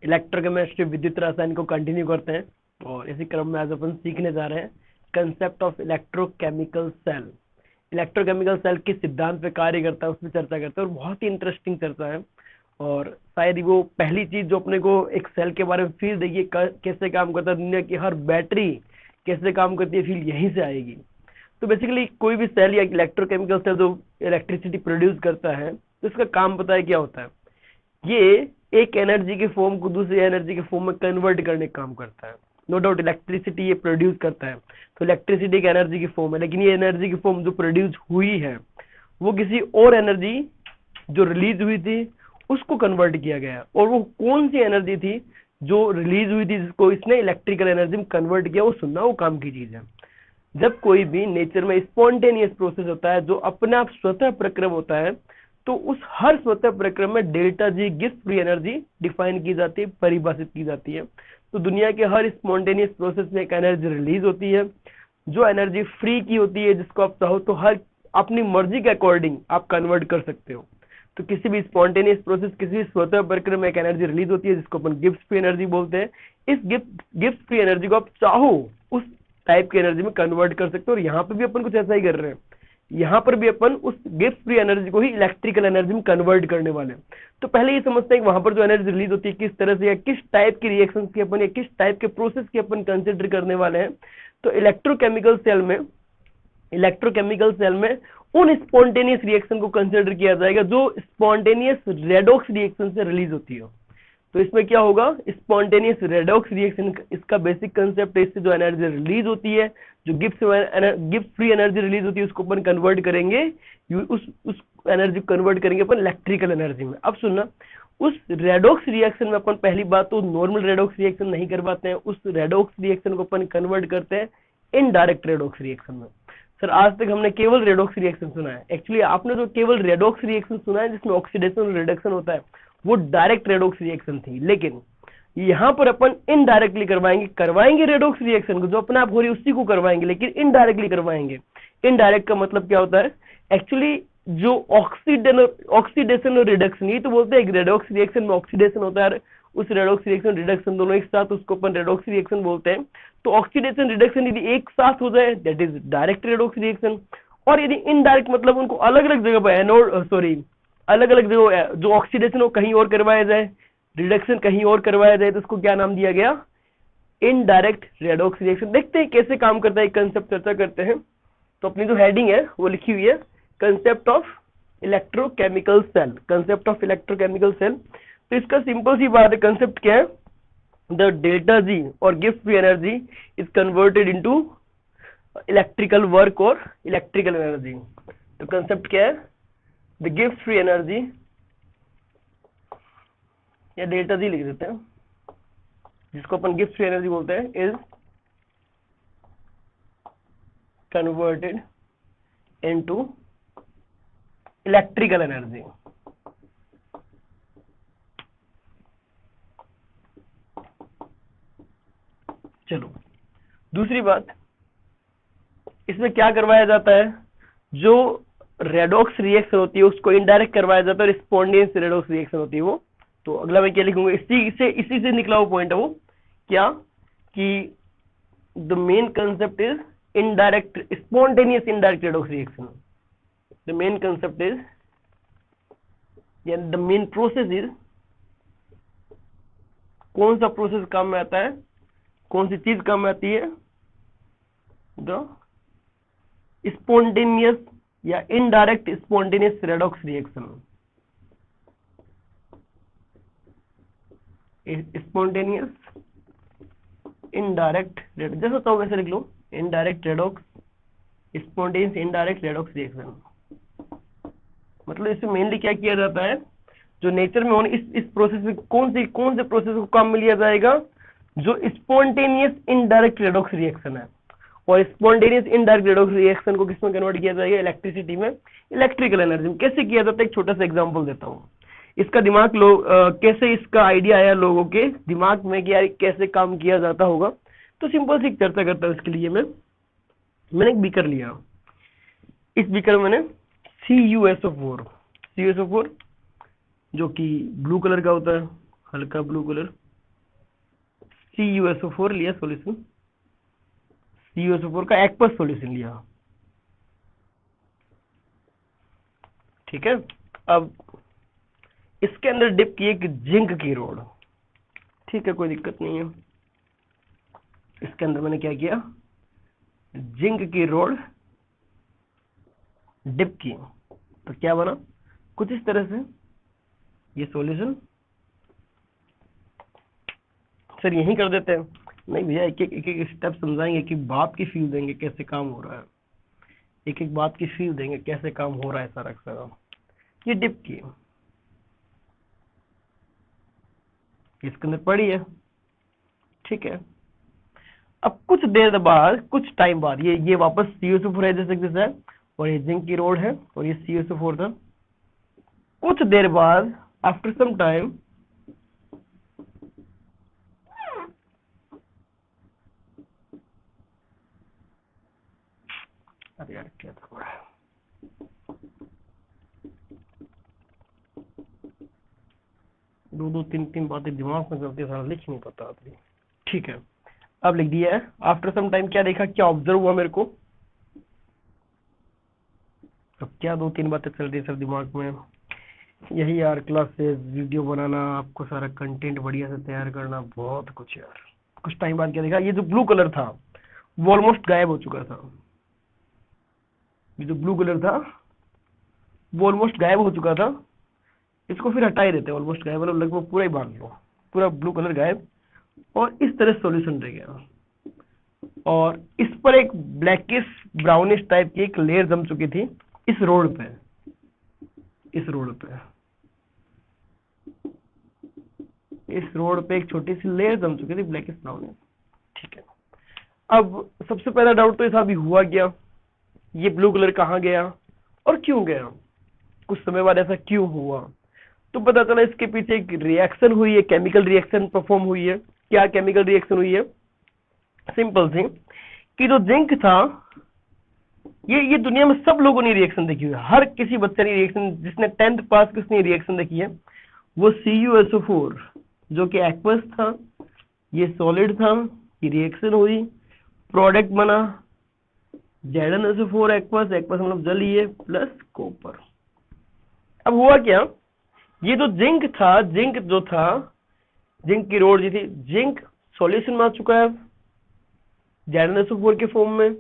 Electrochemistry विद्युत रसायन को कंटिन्यू करते हैं और इसी क्रम में आज अपन सीखने जा रहे हैं concept of electrochemical cell. Electrochemical cell किस सिद्धांत पे कार्य करता है उसमें चर्चा करते हैं और बहुत ही इंटरेस्टिंग चर्चा है। और शायद ही वो पहली चीज जो अपने को एक सेल के बारे में फील देगी कैसे काम करता है, दुनिया की हर बैटरी कैसे काम करती है, फील यहीं से आएगी। तो बेसिकली कोई भी सेल या इलेक्ट्रोकेमिकल सेल जो इलेक्ट्रिसिटी प्रोड्यूस करता है तो इसका काम पता है क्या होता है? ये एक एनर्जी के फॉर्म को दूसरी एनर्जी के फॉर्म में कन्वर्ट करने का काम करता है। नो डाउट इलेक्ट्रिसिटी ये प्रोड्यूस करता है, तो इलेक्ट्रिसिटी एक एनर्जी की फॉर्म है, लेकिन ये एनर्जी की फॉर्म जो प्रोड्यूस हुई है वो किसी और एनर्जी जो रिलीज हुई थी उसको कन्वर्ट किया गया। और वो कौन सी एनर्जी थी जो रिलीज हुई थी जिसको इसने इलेक्ट्रिकल एनर्जी में कन्वर्ट किया, वो सुनना वो काम की चीज है। जब कोई भी नेचर में स्पॉन्टेनियस प्रोसेस होता है जो अपने आप स्वतः प्रक्रम होता है, तो उस हर स्वतः प्रक्रम में delta G gift free energy define की जाती है, परिभाषित की जाती है। तो दुनिया के हर स्पॉन्टेनियस प्रोसेस में एक एनर्जी रिलीज होती है जो एनर्जी फ्री की होती है, जिसको आप चाहो तो हर अपनी मर्जी के अकॉर्डिंग आप कन्वर्ट कर सकते हो। तो किसी भी स्पॉन्टेनियस प्रोसेस, किसी भी स्वतः प्रक्रम में एक एनर्जी रिलीज होती है जिसको अपन गिफ्ट फ्री एनर्जी बोलते हैं। इस गिफ्ट फ्री एनर्जी को आप चाहो उस टाइप की एनर्जी में कन्वर्ट कर सकते हो। और यहाँ पे भी अपन कुछ ऐसा ही कर रहे हैं, यहाँ पर भी अपन उस गिफ्ट फ्री एनर्जी को ही इलेक्ट्रिकल एनर्जी में कन्वर्ट करने वाले हैं। तो पहले ये समझते हैं कि वहां पर जो एनर्जी रिलीज होती है किस तरह से या किस टाइप की रिएक्शन की अपन या किस टाइप के प्रोसेस की अपन कंसिडर करने वाले हैं। तो इलेक्ट्रोकेमिकल सेल में उन स्पॉन्टेनियस रिएक्शन को कंसिडर किया जाएगा जो स्पॉन्टेनियस रेडॉक्स रिएक्शन से रिलीज होती है। तो इसमें क्या होगा, स्पॉन्टेनियस रेडॉक्स रिएक्शन, इसका बेसिक कंसेप्ट है। इससे जो एनर्जी रिलीज होती है, जो गिफ्ट फ्री एनर्जी रिलीज होती है, उसको अपन कन्वर्ट करेंगे, उस एनर्जी कन्वर्ट करेंगे अपन इलेक्ट्रिकल एनर्जी में। अब सुनना, उस रेडॉक्स रिएक्शन में अपन पहली बात तो नॉर्मल रेडॉक्स रिएक्शन नहीं करवाते हैं, उस रेडॉक्स रिएक्शन को अपन कन्वर्ट करते हैं इनडायरेक्ट रेडॉक्स रिएक्शन में। सर आज तक हमने केवल रेडॉक्स रिएक्शन सुना है। एक्चुअली आपने जो केवल रेडॉक्स रिएक्शन सुना है जिसमें ऑक्सीडेशन और रिडक्शन होता है, वो डायरेक्ट रेडॉक्स रिएक्शन थी। लेकिन यहां पर अपन इनडायरेक्टली करवाएंगे रेडॉक्स रिएक्शन को, जो अपने आप हो रही है उसी को करवाएंगे, लेकिन इनडायरेक्टली करवाएंगे। इनडायरेक्ट का मतलब क्या होता है? एक्चुअली जो ऑक्सीडेशन और रिडक्शन, ये तो बोलते हैं एक रेडॉक्स रिएक्शन में ऑक्सीडेशन होता है, उस रेडॉक्स रिएक्शन रिडक्शन दोनों एक साथ, उसको अपन रेडॉक्स रिएक्शन बोलते हैं। तो ऑक्सीडेशन रिडक्शन यदि एक साथ हो जाए that is direct redox reaction. और यदि इनडायरेक्ट मतलब उनको अलग अलग जगह पर अलग अलग जगह जो ऑक्सीडेशन हो कहीं और करवाया जाए, रिडक्शन कहीं और करवाया जाए, तो उसको क्या नाम दिया गया? Indirect redox reaction. देखते हैं कैसे काम करता है, कंसेप्ट चर्चा करते हैं। तो अपनी जो हेडिंग है वो लिखी हुई है concept of electrochemical cell. Concept of electrochemical cell, तो इसका सिंपल सी बात है, कंसेप्ट क्या है? द डेल्टा जी और gift free energy is converted into electrical work और इलेक्ट्रिकल एनर्जी। तो कंसेप्ट क्या है? द गिफ्ट फ्री एनर्जी, या डेल्टा जी लिख देते हैं, जिसको अपन गिफ्ट फ्री एनर्जी बोलते हैं, is converted into electrical energy. चलो दूसरी बात, इसमें क्या करवाया जाता है? जो रेडॉक्स रिएक्शन होती है उसको इनडायरेक्ट करवाया जाता है और स्पॉन्टेनियस रेडॉक्स रिएक्शन होती है वो। तो अगला मैं क्या लिखूंगा, इसी से निकला हुआ पॉइंट है वो क्या, कि the main concept is indirect spontaneous indirect redox reaction. The main concept is, या द मेन प्रोसेस इज, कौन सा प्रोसेस काम में आता है, कौन सी चीज काम में आती है? द स्पॉन्टेनियस या indirect spontaneous redox reaction. Spontaneous indirect, जैसा तो वैसे लिख लो, indirect redox, spontaneous indirect redox reaction. मतलब इसमें मेनली क्या किया जाता है, जो नेचर में होने इस प्रोसेस में कौन से प्रोसेस को काम में लिया जाएगा? जो स्पॉन्टेनियस इनडायरेक्ट रेडॉक्स रिएक्शन है। और स्पॉन्टेनियस इनडायरेक्ट रेडॉक्स रिएक्शन को किसमें कन्वर्ट किया जाएगा? इलेक्ट्रिसिटी में, इलेक्ट्रिकल एनर्जी में। कैसे किया जाता है? एक छोटा सा एग्जांपल देता हूँ। इसका दिमाग कैसे इसका आइडिया आया लोगों के दिमाग में कि यार कैसे काम किया जाता होगा, तो सिंपल सी चर्चा करता हूँ। इसके लिए मैंने एक बीकर लिया, इस बीकर में मैंने CuSO4 जो कि ब्लू कलर का होता है, हल्का ब्लू कलर, CuSO4 लिया सॉल्यूशन, CuSO4 का एक्वस सॉल्यूशन लिया, ठीक है। अब इसके अंदर डिप की एक जिंक की रोड, ठीक है, कोई दिक्कत नहीं है। इसके अंदर मैंने क्या किया, जिंक की रोड डिप की, तो क्या बना, कुछ इस तरह से ये सॉल्यूशन। सर यही कर देते हैं? नहीं भैया, एक एक स्टेप समझाएंगे कि बात की फील देंगे कैसे काम हो रहा है, एक एक बात की फील देंगे कैसे काम हो रहा है सारा सारा। ये डिप की इसके अंदर पड़ी है, ठीक है। अब कुछ देर बाद, कुछ टाइम बाद ये वापस CuSO4 है जैसे है, और ये जिंक की रोड है, और ये CuSO4 था। कुछ देर बाद आफ्टर सम टाइम अरे यार क्या था, दो तीन बातें दिमाग में चलती है, सारा लिख नहीं पाता आदमी, ठीक है। अब लिख दिया है। आफ्टर सम टाइम क्या देखा, क्या ऑब्जर्व हुआ मेरे को, अब क्या दो तीन बातें चल रही है सर दिमाग में, यही यार क्लासेस, वीडियो बनाना, आपको सारा कंटेंट बढ़िया से तैयार करना, बहुत कुछ यार। कुछ टाइम बाद क्या देखा, ये जो ब्लू कलर था वो ऑलमोस्ट गायब हो चुका था, ये जो ब्लू कलर था वो ऑलमोस्ट गायब हो चुका था। इसको फिर हटा ही देते हैं, ऑलमोस्ट गायब मतलब लगभग पूरा ही बांध लो, पूरा ब्लू कलर गायब, और इस तरह सॉल्यूशन रह गया, और इस पर एक ब्लैकिश ब्राउनिश टाइप की एक लेयर जम चुकी थी इस रोड पे, इस रोड पे, इस रोड पे एक छोटी सी लेयर जम चुकी थी ब्लैकिश ब्राउनिश, ठीक है। अब सबसे पहला डाउट तो ऐसा भी हुआ क्या, ये ब्लू कलर कहाँ गया और क्यों गया, कुछ समय बाद ऐसा क्यों हुआ, तो पता चला इसके पीछे एक रिएक्शन हुई है, केमिकल रिएक्शन परफॉर्म हुई है। क्या केमिकल रिएक्शन हुई है, सिंपल सी, कि जो जिंक था, ये दुनिया में सब लोगों ने रिएक्शन देखी हुई है, हर किसी बच्चे ने रिएक्शन, जिसने 10th पास की उसने रिएक्शन देखी है। वो CuSO4 जो कि एक्वस था, ये सॉलिड था, ये रिएक्शन हुई, प्रोडक्ट बना ZnSO4 एक्वस, एक्वस मतलब जल ही है, प्लस कॉपर। अब हुआ क्या, ये जो जिंक था, जिंक जो था, जिंक की रोड जी थी, जिंक सॉल्यूशन में आ चुका है ZnSO4 के फॉर्म में,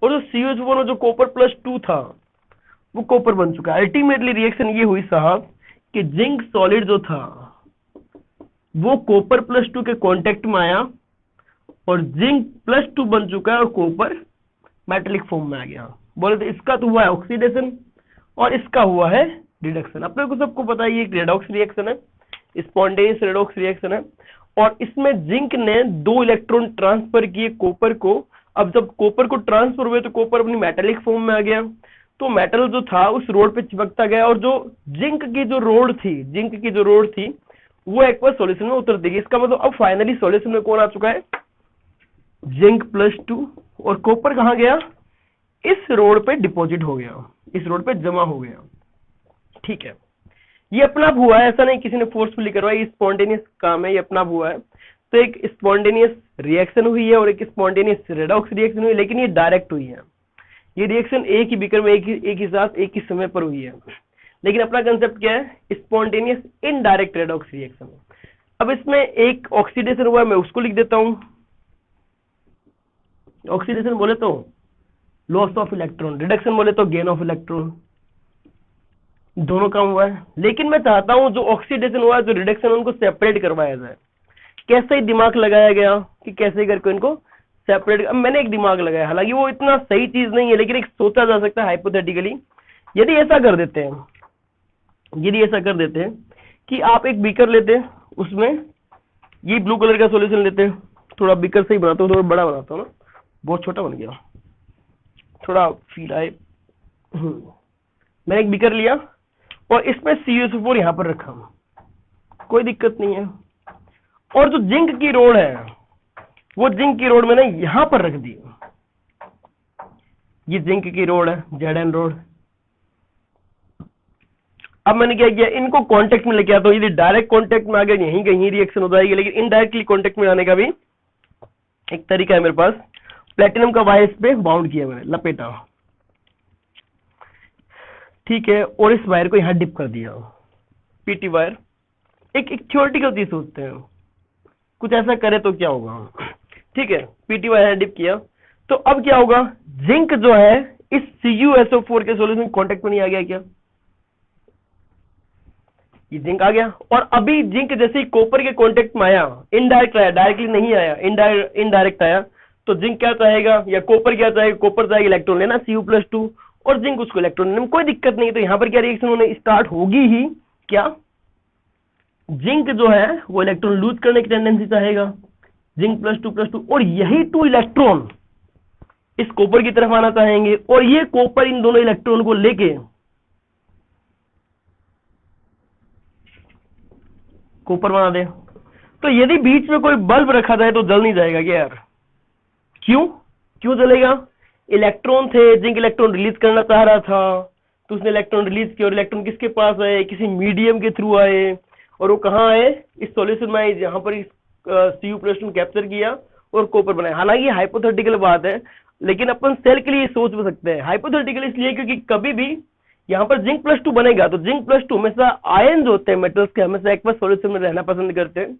और जो CuSO4 में जो कॉपर प्लस 2 था वो कॉपर बन चुका है। अल्टीमेटली रिएक्शन ये हुई साहब कि जिंक सॉलिड जो था वो कॉपर प्लस 2 के कांटेक्ट में आया, और जिंक प्लस 2 बन चुका है, और कॉपर मेटेलिक फॉर्म में आ गया। बोले तो इसका तो हुआ है ऑक्सीडेशन, और इसका हुआ है रिडक्शन। अपने को सबको पता है ये एक रेडॉक्स रिएक्शन है, स्पॉन्टेनियस रेडॉक्स रिएक्शन है, और इसमें जिंक ने 2 इलेक्ट्रॉन ट्रांसफर किए कॉपर को। अब जब कॉपर को ट्रांसफर हुए तो कॉपर अपनी मेटेलिक फॉर्म में आ गया, तो मेटल जो था उस रोड पे चिपकता गया, और जो जिंक की जो रोड थी, जिंक की जो रोड थी वो एक बार सॉल्यूशन में उतर देगी। इसका मतलब अब फाइनली सॉल्यूशन में कौन आ चुका है, जिंक प्लस 2, और कॉपर कहां गया, इस रोड पे डिपॉजिट हो गया, इस रोड पे जमा हो गया, ठीक है। ये अपना आप हुआ है, ऐसा नहीं किसी ने फोर्सफुली करवाया, ये स्पॉन्टेनियस काम है, ये अपना आप हुआ है। तो एक स्पॉन्टेनियस रिएक्शन हुई है और एक स्पॉन्टेनियस रेडॉक्स रिएक्शन हुई है, लेकिन ये डायरेक्ट हुई है। ये रिएक्शन एक ही बीकर में एक ही साथ एक ही समय पर हुई है, लेकिन अपना कंसेप्ट क्या है, स्पॉन्टेनियस इनडायरेक्ट रेडॉक्स रिएक्शन। अब इसमें एक ऑक्सीडेशन हुआ है, मैं उसको लिख देता हूं। ऑक्सीडेशन बोले तो लॉस ऑफ इलेक्ट्रॉन, रिडक्शन बोले तो गेन ऑफ इलेक्ट्रॉन, दोनों काम हुआ है। लेकिन मैं चाहता हूं जो ऑक्सीडेशन हुआ है, जो रिडक्शन, उनको सेपरेट करवाया जाए। कैसे ही दिमाग लगाया गया कि कैसे करके इनको सेपरेट। अब मैंने एक दिमाग लगाया, हालांकि वो इतना सही चीज नहीं है, लेकिन एक सोचा जा सकता है हाइपोथेटिकली। यदि ऐसा कर देते हैं, यदि ऐसा कर देते हैं कि आप एक बीकर लेते हैं, उसमें ये ब्लू कलर का सॉल्यूशन लेते हैं, थोड़ा बीकर सही बनाता हूँ, थोड़ा बड़ा बनाता हूँ ना, बहुत छोटा बन गया, थोड़ा फील आए। मैंने एक बीकर लिया और इसमें CuSO4 यहां पर रखा, कोई दिक्कत नहीं है। और जो जिंक की रोड है, वो जिंक की रोड मैंने यहां पर रख दी। ये जिंक की रोड है, Zn रोड। अब मैंने क्या किया, इनको कांटेक्ट में लेके आता हूं। यदि डायरेक्ट कांटेक्ट में आ गया, यहीं कहीं रिएक्शन हो जाएगी, लेकिन इनडायरेक्टली कांटेक्ट में आने का भी एक तरीका है मेरे पास, प्लेटिनम का वायर इस पे बाउंड किया मैंने, लपेटा, ठीक है, और इस वायर को यहां डिप कर दिया, पीटी वायर। एक एक थ्योरेटिकल चीज सोचते हैं, कुछ ऐसा करे तो क्या होगा, ठीक है, पीटी वायर डिप किया तो अब क्या होगा, जिंक जो है इस CuSO4 के सॉल्यूशन कांटेक्ट में नहीं आ गया क्या, ये जिंक आ गया, और अभी जिंक जैसे ही कॉपर के कांटेक्ट में आया, इनडायरेक्ट आया, डायरेक्टली नहीं आया, इनडायरेक्ट आया, तो जिंक क्या चाहेगा या कॉपर क्या चाहेगा, कॉपर चाहेगा इलेक्ट्रॉन लेना Cu+2 और जिंक उसको इलेक्ट्रॉन लेने में कोई दिक्कत नहीं है। तो यहां पर क्या रिएक्शन होने स्टार्ट होगी ही, क्या जिंक जो है वो इलेक्ट्रॉन लूज करने की टेंडेंसी चाहेगा, जिंक +2+2, और यही 2 इलेक्ट्रॉन इस कॉपर की तरफ आना चाहेंगे, और ये कॉपर इन दोनों इलेक्ट्रॉन को लेके कॉपर बना दे। तो यदि बीच में कोई बल्ब रखा जाए तो जल नहीं जाएगा क्या यार, क्यों जलेगा, इलेक्ट्रॉन थे, जिंक इलेक्ट्रॉन रिलीज करना चाह रहा था, तो उसने इलेक्ट्रॉन रिलीज किया, और इलेक्ट्रॉन किसके पास आए, किसी मीडियम के थ्रू आए, और वो कहां आए, इस सॉल्यूशन में आए, जहां पर Cu+2 कैप्चर किया और कॉपर बनाया। हालांकि हाइपोथेटिकल बात है, लेकिन अपन सेल के लिए सोच भी सकते हैं। हाइपोथेटिकल इसलिए क्योंकि कभी भी यहां पर जिंक+2 बनेगा तो जिंक+2 हमेशा आयन जो होते हैं मेटल्स के, हमेशा एक्वस सॉल्यूशन में रहना पसंद करते हैं,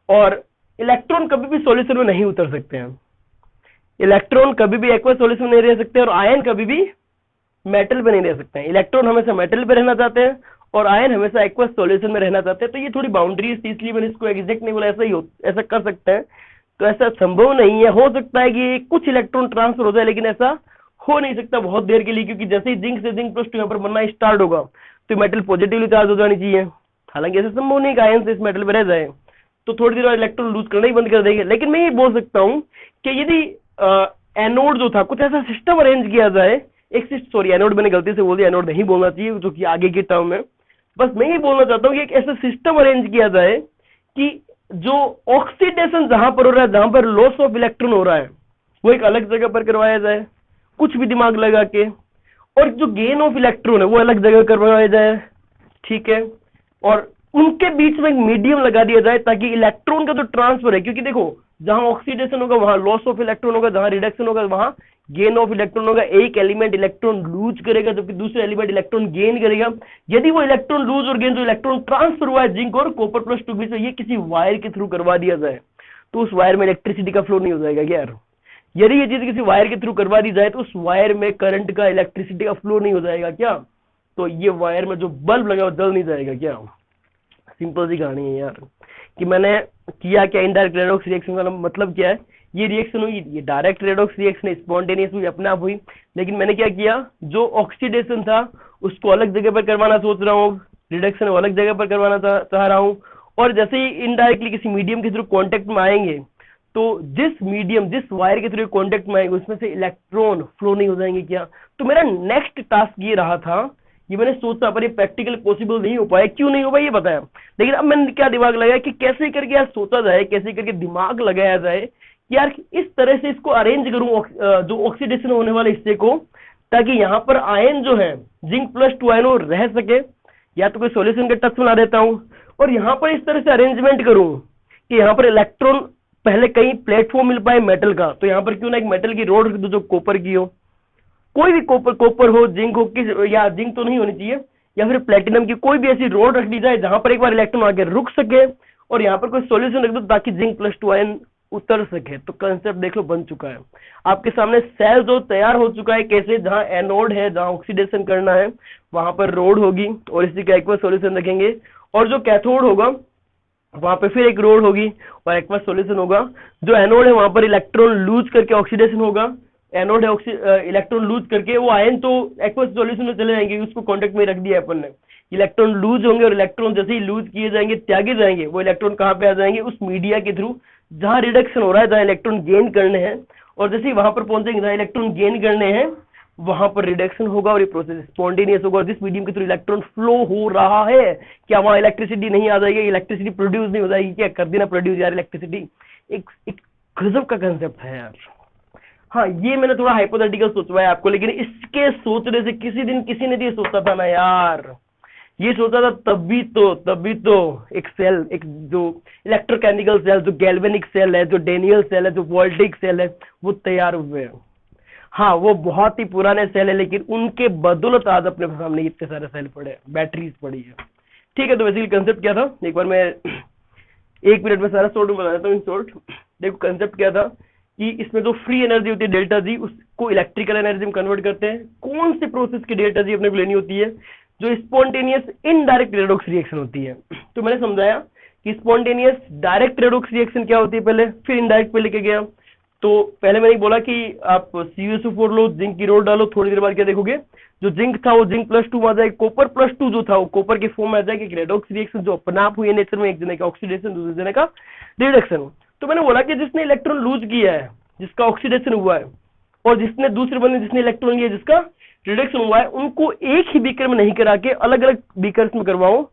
और इलेक्ट्रॉन कभी भी सॉल्यूशन में नहीं उतर सकते हैं, इलेक्ट्रॉन कभी भी एक्वस सॉल्यूशन में नहीं रह सकते, और आयन कभी भी मेटल पे नहीं रह सकते हैं। इलेक्ट्रॉन हमेशा मेटल पे रहना चाहते हैं और आयन हमेशा एक्वस सॉल्यूशन में रहना चाहते हैं। तो ये थोड़ी बाउंड्रीज थी, इसलिए मैंने इसको एग्जैक्ट नहीं बोला, ऐसा कर सकते हैं, तो ऐसा संभव नहीं है। हो सकता है कि कुछ इलेक्ट्रॉन ट्रांसफर हो जाए, लेकिन ऐसा हो नहीं सकता बहुत देर के लिए, क्योंकि जैसे ही जिंक से जिंक+2 यहाँ पर बनना स्टार्ट होगा तो मेटल पॉजिटिवली चार्ज हो जानी चाहिए। हालांकि ऐसा संभव नहीं कि आयन से इस मेटल में रह जाए, तो थोड़ी देर बाद इलेक्ट्रॉन लूज करना ही बंद कर देंगे। लेकिन मैं ये बोल सकता हूं कि यदि एनोड जो था कुछ ऐसा सिस्टम अरेंज किया जाए, एनोड मैंने गलती से बोल दिया, एनोड नहीं बोलना चाहिए जो कि आगे की टर्म है, बस मैं ये बोलना चाहता हूं कि एक ऐसा सिस्टम अरेंज किया जाए कि जो ऑक्सीडेशन जहां पर हो रहा है, जहां पर लॉस ऑफ इलेक्ट्रॉन हो रहा है, वो एक अलग जगह पर करवाया जाए, कुछ भी दिमाग लगा के, और जो गेन ऑफ इलेक्ट्रॉन है वो अलग जगह करवाया जाए, ठीक है, और उनके बीच में एक मीडियम लगा दिया जाए ताकि इलेक्ट्रॉन का जो ट्रांसफर है, क्योंकि देखो जहां ऑक्सीडेशन होगा वहां लॉस ऑफ इलेक्ट्रॉन होगा, जहां रिडक्शन होगा वहां गेन ऑफ इलेक्ट्रॉन होगा। एक एलिमेंट इलेक्ट्रॉन लूज करेगा जबकि दूसरा एलिमेंट इलेक्ट्रॉन गेन करेगा। यदि वो इलेक्ट्रॉन लूज और गेन जो इलेक्ट्रॉन ट्रांसफर हुआ है जिंक और कॉपर+2 बीच में, ये किसी वायर के थ्रू करवा दिया जाए तो उस वायर में इलेक्ट्रिसिटी का फ्लो नहीं हो जाएगा क्या यार। यदि ये चीज किसी वायर के थ्रू करवा दी जाए तो उस वायर में करंट का, इलेक्ट्रिसिटी का फ्लो नहीं हो जाएगा क्या, तो ये वायर में जो बल्ब लगा वो जल नहीं जाएगा क्या। सिंपल सी कहानी है यार, कि मैंने किया क्या, इनडायरेक्ट रेडॉक्स रिएक्शन का मतलब क्या है, ये रिएक्शन हुई, ये डायरेक्ट रेडॉक्स रिएक्शन स्पॉन्टेनियस हुई, अपने आप हुई, लेकिन मैंने क्या किया, जो ऑक्सीडेशन था उसको अलग जगह पर करवाना सोच रहा हूँ, रिडक्शन अलग जगह पर करवाना चाह रहा हूँ, और जैसे ही इनडायरेक्टली किसी मीडियम के थ्रू कॉन्टेक्ट में आएंगे तो जिस मीडियम, जिस वायर के थ्रू कॉन्टेक्ट में आएंगे उसमें से इलेक्ट्रॉन फ्लो नहीं हो जाएंगे क्या। तो मेरा नेक्स्ट टास्क ये रहा था, ये मैंने सोचा पर ये प्रैक्टिकल पॉसिबल नहीं हो पाया, क्यों नहीं हो पाया ये बताया, लेकिन अब मैंने क्या दिमाग लगाया कि कैसे करके यार सोचा जाए, कैसे करके दिमाग लगाया जाए कि यार इस तरह से इसको अरेंज करूं जो ऑक्सीडेशन होने वाले हिस्से को, ताकि यहाँ पर आयन जो है जिंक+2 आयन रह सके, या तो कोई सॉल्यूशन के टच बना देता हूं, और यहाँ पर इस तरह से अरेंजमेंट करूं कि यहाँ पर इलेक्ट्रॉन पहले कहीं प्लेटफॉर्म मिल पाए मेटल का, तो यहाँ पर क्यों ना एक मेटल की रोड रख दो जो कॉपर की हो, कोई भी कॉपर हो, जिंक हो, किस, या जिंक तो नहीं होनी चाहिए, या फिर प्लेटिनम की कोई भी ऐसी रोड रख दी जाए जहां पर एक बार इलेक्ट्रॉन आके रुक सके, और यहाँ पर कोई सॉल्यूशन रख दो ताकि जिंक+2 आयन उतर सके। तो कंसेप्ट देख लो बन चुका है आपके सामने, सेल जो तैयार हो चुका है, कैसे, जहां एनोड है, जहां ऑक्सीडेशन करना है वहां पर रोड होगी और इसी का एक्वस सॉल्यूशन रखेंगे, और जो कैथोड होगा वहां पे फिर एक रोड होगी और एक्वस सॉल्यूशन होगा। जो एनोड है वहां पर इलेक्ट्रॉन लूज करके ऑक्सीडेशन होगा, एनोड है इलेक्ट्रॉन लूज करके वो आयन तो एक्वस सॉल्यूशन में चले जाएंगे, उसको कांटेक्ट में रख दिया अपन ने, इलेक्ट्रॉन लूज होंगे, और इलेक्ट्रॉन जैसे ही लूज किए जाएंगे, त्यागे जाएंगे, वो इलेक्ट्रॉन कहां पे आ जाएंगे, उस मीडिया के थ्रू जहां रिडक्शन हो रहा है, जहां इलेक्ट्रॉन गेन करने हैं, और जैसे ही वहां पर पहुंचेंगे जहां इलेक्ट्रॉन गेन करने हैं वहां पर रिडक्शन होगा और ये प्रोसेस स्पॉन्टेनियस होगा। और जिस मीडियम के थ्रू इलेक्ट्रॉन फ्लो हो रहा है, क्या वहां इलेक्ट्रिसिटी नहीं आ जाएगी, इलेक्ट्रिसिटी प्रोड्यूस नहीं हो जाएगी क्या, कर देना प्रोड्यूस यार इलेक्ट्रिसिटी। एक गजब का कंसेप्ट है यार। हाँ, ये मैंने थोड़ा हाइपोथेटिकल सोचवाया आपको, लेकिन इसके सोचने से किसी दिन किसी ने भी सोचा था ना यार ये सोचा था तभी तो एक सेल, एक जो इलेक्ट्रोकेमिकल सेल, जो गैल्वेनिक सेल है, जो डेनियल सेल है, जो वोल्टिक सेल है, वो तैयार हुए हैं। हाँ, वो बहुत ही पुराने सेल है, लेकिन उनके बदौलत आज अपने सामने इतने सारे सेल पड़े हैं, बैटरीज पड़ी है। ठीक है, तो बेसिकली कंसेप्ट क्या था, एक बार मैं 1 मिनट में सारा शॉर्ट में बता देता हूँ। इन शॉर्ट देखो कंसेप्ट क्या था कि इसमें जो फ्री एनर्जी होती है डेल्टा जी, उसको इलेक्ट्रिकल एनर्जी में कन्वर्ट करते हैं। कौन से प्रोसेस की डेल्टा जी अपने को लेनी होती है, जो स्पॉन्टेनियस इनडायरेक्ट रेडॉक्स रिएक्शन होती है। तो मैंने समझाया कि स्पॉन्टेनियस डायरेक्ट रेडॉक्स रिएक्शन क्या होती है पहले, फिर इनडायरेक्ट पे लेके गया। तो पहले मैंने बोला कि आप CuSO4 लो, जिंक की रोड डालो, थोड़ी देर बाद क्या देखोगे, जो जिंक था वो जिंक +2 आ जाएगा, कॉपर +2 जो था वो कॉपर के फॉर्म में आ जाएगा। एक रेडॉक्स रिएक्शन जो अपने आप हुई है नेचर में, एक जने का ऑक्सीडेशन, दूसरे जने का रिडक्शन। तो मैंने बोला कि जिसने इलेक्ट्रॉन लूज किया है, जिसका ऑक्सीडेशन हुआ है, और जिसने दूसरे बंदे जिसने इलेक्ट्रॉन लिया जिसका रिडक्शन हुआ है, उनको एक ही बीकर में नहीं करा के अलग अलग बीकर्स में करवाओ।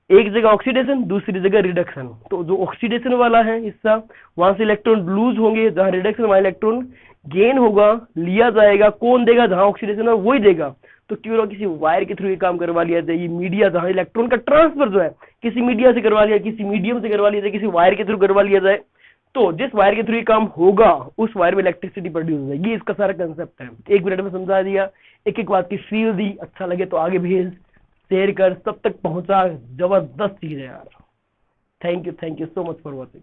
एक जगह ऑक्सीडेशन, दूसरी जगह रिडक्शन। तो जो ऑक्सीडेशन वाला है हिस्सा, वहां से इलेक्ट्रॉन लूज होंगे, जहां रिडक्शन वहां इलेक्ट्रॉन गेन होगा, लिया जाएगा। कौन देगा, जहां ऑक्सीडेशन है वही देगा। तो क्यों ना किसी वायर के थ्रू ये काम करवा लिया जाए। ये मीडिया, जहां इलेक्ट्रॉन का ट्रांसफर जो है किसी मीडिया से करवा लिया, किसी मीडियम से करवा लिया जाए, किसी वायर के थ्रू करवा लिया जाए, तो जिस वायर के थ्रू ये काम होगा उस वायर में इलेक्ट्रिसिटी प्रोड्यूस हो जाएगी। इसका सारा कंसेप्ट है, 1 मिनट में समझा दिया। एक एक बात की फील दी, अच्छा लगे तो आगे भेज, शेयर कर, सब तक पहुंचा। जबरदस्त चीज है यार। Thank you so much for watching.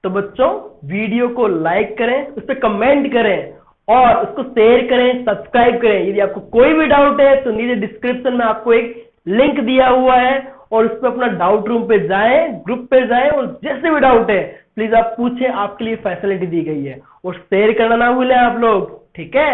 तो बच्चों, वीडियो को लाइक करें, उस पर कमेंट करें और उसको शेयर करें, सब्सक्राइब करें। यदि आपको कोई भी डाउट है तो नीचे डिस्क्रिप्शन में आपको एक लिंक दिया हुआ है, और उस पर अपना डाउट रूम पे जाएं, ग्रुप पे जाएं, और जैसे भी डाउट है प्लीज आप पूछें, आपके लिए फैसिलिटी दी गई है। और शेयर करना ना भूलें आप लोग, ठीक है।